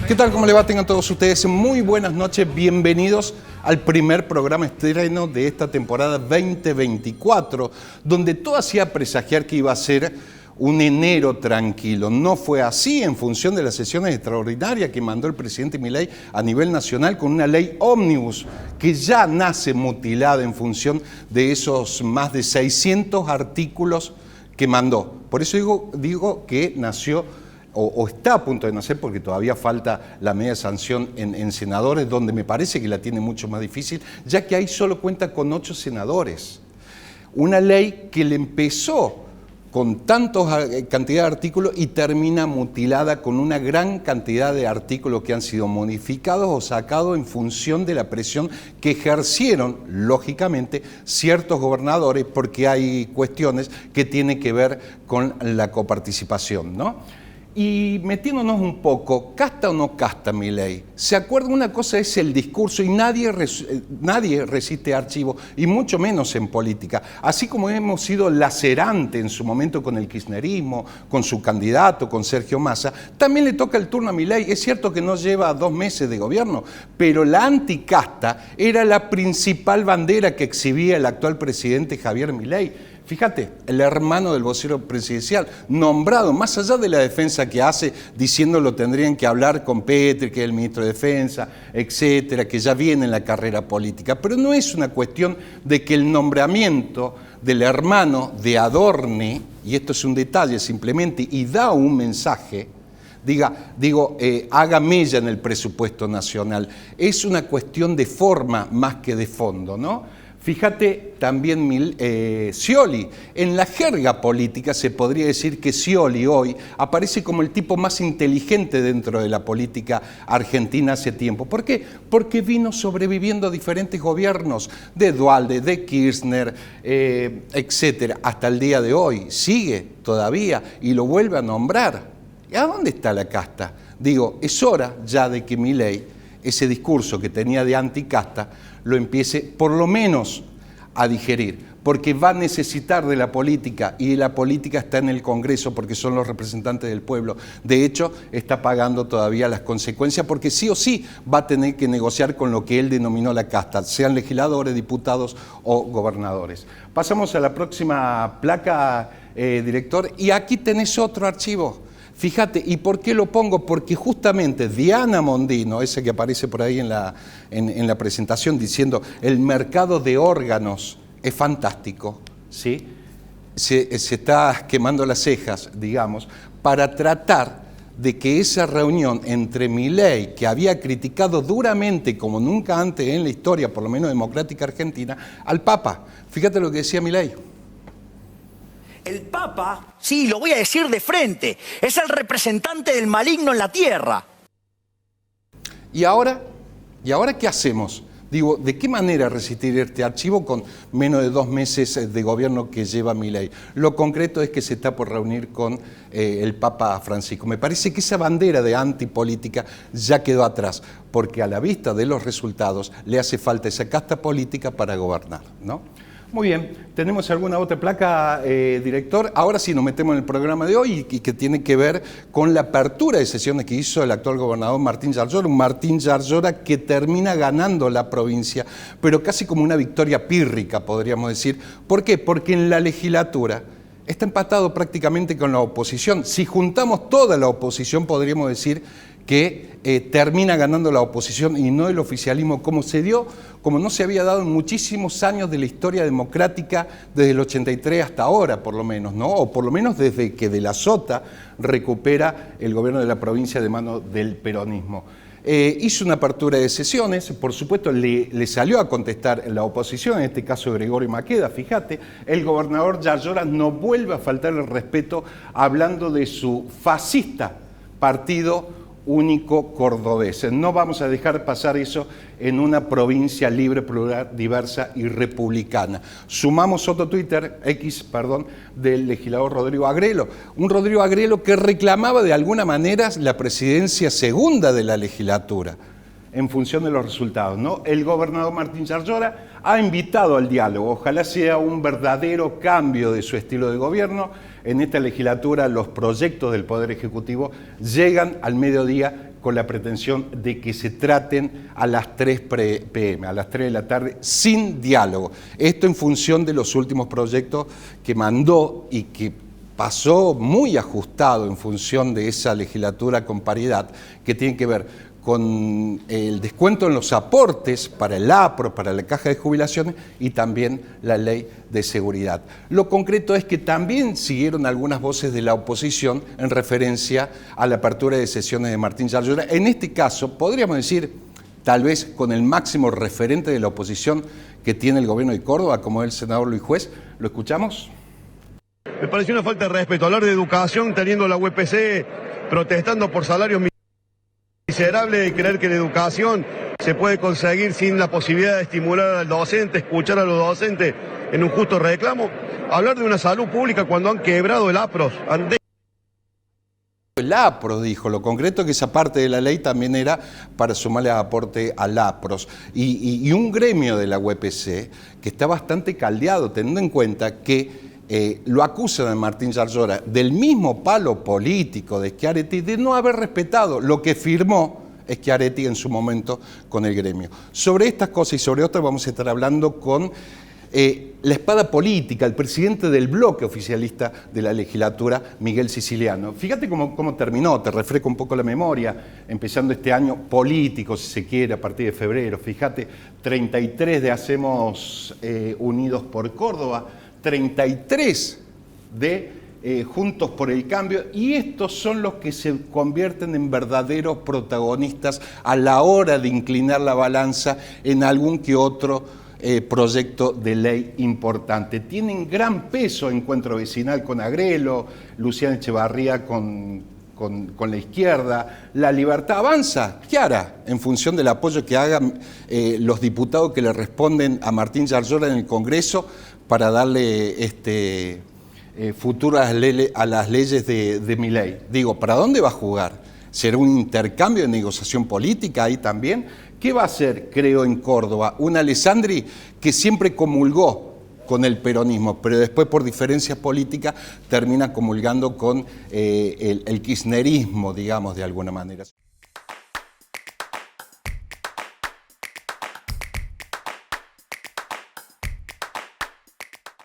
¿Qué tal? ¿Cómo le va? Tengan todos ustedes muy buenas noches. Bienvenidos al primer programa estreno de esta temporada 2024, donde todo hacía presagiar que iba a ser un enero tranquilo. No fue así en función de las sesiones extraordinarias que mandó el presidente Milei a nivel nacional con una ley ómnibus que ya nace mutilada en función de esos más de 600 artículos que mandó. Por eso digo que nació o está a punto de nacer, porque todavía falta la media sanción en senadores, donde me parece que la tiene mucho más difícil, ya que ahí solo cuenta con 8 senadores. Una ley que le empezó con tanta cantidad de artículos y termina mutilada con una gran cantidad de artículos que han sido modificados o sacados en función de la presión que ejercieron, lógicamente, ciertos gobernadores, porque hay cuestiones que tienen que ver con la coparticipación, ¿no? Y metiéndonos un poco, ¿casta o no casta Milei? ¿Se acuerda? Una cosa es el discurso y nadie resiste archivo, y mucho menos en política. Así como hemos sido lacerantes en su momento con el kirchnerismo, con su candidato, con Sergio Massa, también le toca el turno a Milei. Es cierto que no lleva 2 meses de gobierno, pero la anticasta era la principal bandera que exhibía el actual presidente Javier Milei. Fíjate, el hermano del vocero presidencial, nombrado, más allá de la defensa que hace, diciendo lo tendrían que hablar con Petri, que es el ministro de Defensa, etcétera, que ya viene en la carrera política. Pero no es una cuestión de que el nombramiento del hermano de Adorni, y esto es un detalle simplemente, y da un mensaje, haga mella en el presupuesto nacional. Es una cuestión de forma más que de fondo, ¿no? Fíjate también Scioli. En la jerga política se podría decir que Scioli hoy aparece como el tipo más inteligente dentro de la política argentina hace tiempo. ¿Por qué? Porque vino sobreviviendo a diferentes gobiernos, de Duhalde, de Kirchner, etcétera, hasta el día de hoy. Sigue todavía y lo vuelve a nombrar. ¿Y a dónde está la casta? Es hora ya de que Milei, ese discurso que tenía de anticasta, lo empiece por lo menos a digerir, porque va a necesitar de la política, y la política está en el Congreso porque son los representantes del pueblo. De hecho, está pagando todavía las consecuencias, porque sí o sí va a tener que negociar con lo que él denominó la casta, sean legisladores, diputados o gobernadores. Pasamos a la próxima placa, director, y aquí tenés otro archivo. Fíjate, ¿y por qué lo pongo? Porque justamente Diana Mondino, esa que aparece por ahí en la presentación diciendo el mercado de órganos es fantástico, ¿sí? Se está quemando las cejas, digamos, para tratar de que esa reunión entre Milei, que había criticado duramente como nunca antes en la historia, por lo menos democrática argentina, al Papa. Fíjate lo que decía Milei. El Papa, sí, lo voy a decir de frente, es el representante del maligno en la tierra. ¿Y ahora qué hacemos? ¿De qué manera resistir este archivo con menos de 2 meses de gobierno que lleva Milei? Lo concreto es que se está por reunir con el Papa Francisco. Me parece que esa bandera de antipolítica ya quedó atrás, porque a la vista de los resultados le hace falta esa casta política para gobernar, ¿no? Muy bien, ¿tenemos alguna otra placa, director? Ahora sí nos metemos en el programa de hoy y que tiene que ver con la apertura de sesiones que hizo el actual gobernador Martín Yarlora, un Martín Yarlora que termina ganando la provincia, pero casi como una victoria pírrica, podríamos decir. ¿Por qué? Porque en la legislatura está empatado prácticamente con la oposición. Si juntamos toda la oposición, podríamos decir que termina ganando la oposición y no el oficialismo, como no se había dado en muchísimos años de la historia democrática, desde el 83 hasta ahora, por lo menos, ¿no? O por lo menos desde que De la Sota recupera el gobierno de la provincia de manos del peronismo. Hizo una apertura de sesiones, por supuesto le salió a contestar la oposición, en este caso Gregorio Maqueda. Fíjate, el gobernador Yarlora no vuelve a faltar el respeto hablando de su fascista partido único cordobés. No vamos a dejar pasar eso en una provincia libre, plural, diversa y republicana. Sumamos otro Twitter, del legislador Rodrigo Agrelo. Un Rodrigo Agrelo que reclamaba de alguna manera la presidencia segunda de la legislatura en función de los resultados, ¿no? El gobernador Martín Yarlora ha invitado al diálogo. Ojalá sea un verdadero cambio de su estilo de gobierno. En esta legislatura los proyectos del Poder Ejecutivo llegan al mediodía con la pretensión de que se traten a las 3 p.m., a las 3 de la tarde, sin diálogo. Esto en función de los últimos proyectos que mandó y que pasó muy ajustado en función de esa legislatura con paridad, que tiene que ver con el descuento en los aportes para el APRO, para la caja de jubilaciones y también la ley de seguridad. Lo concreto es que también siguieron algunas voces de la oposición en referencia a la apertura de sesiones de Martín Yarlora. En este caso, podríamos decir, tal vez con el máximo referente de la oposición que tiene el gobierno de Córdoba, como es el senador Luis Juez. ¿Lo escuchamos? Me pareció una falta de respeto hablar de educación teniendo la UPC protestando por salarios miserable y creer que la educación se puede conseguir sin la posibilidad de estimular al docente, escuchar a los docentes en un justo reclamo. Hablar de una salud pública cuando han quebrado el APROS. El APROS dijo, lo concreto es que esa parte de la ley también era para sumarle aporte al APROS. Y un gremio de la UPC que está bastante caldeado, teniendo en cuenta que lo acusan a Martín Yarlora del mismo palo político de Schiaretti de no haber respetado lo que firmó Schiaretti en su momento con el gremio. Sobre estas cosas y sobre otras vamos a estar hablando con la espada política, el presidente del bloque oficialista de la legislatura, Miguel Siciliano. Fíjate cómo terminó, te refresco un poco la memoria, empezando este año político, si se quiere, a partir de febrero. Fíjate, 33 de Hacemos Unidos por Córdoba, 33 de Juntos por el Cambio, y estos son los que se convierten en verdaderos protagonistas a la hora de inclinar la balanza en algún que otro proyecto de ley importante. Tienen gran peso Encuentro Vecinal con Agrelo, Luciana Echevarría con la izquierda, La Libertad Avanza, Chiara, en función del apoyo que hagan los diputados que le responden a Martín Yarlora en el Congreso para darle futuro a las leyes de Milei. Digo, ¿para dónde va a jugar? ¿Será un intercambio de negociación política ahí también? ¿Qué va a hacer, creo, en Córdoba? Una Alessandri que siempre comulgó con el peronismo, pero después por diferencias políticas termina comulgando con el kirchnerismo, digamos, de alguna manera.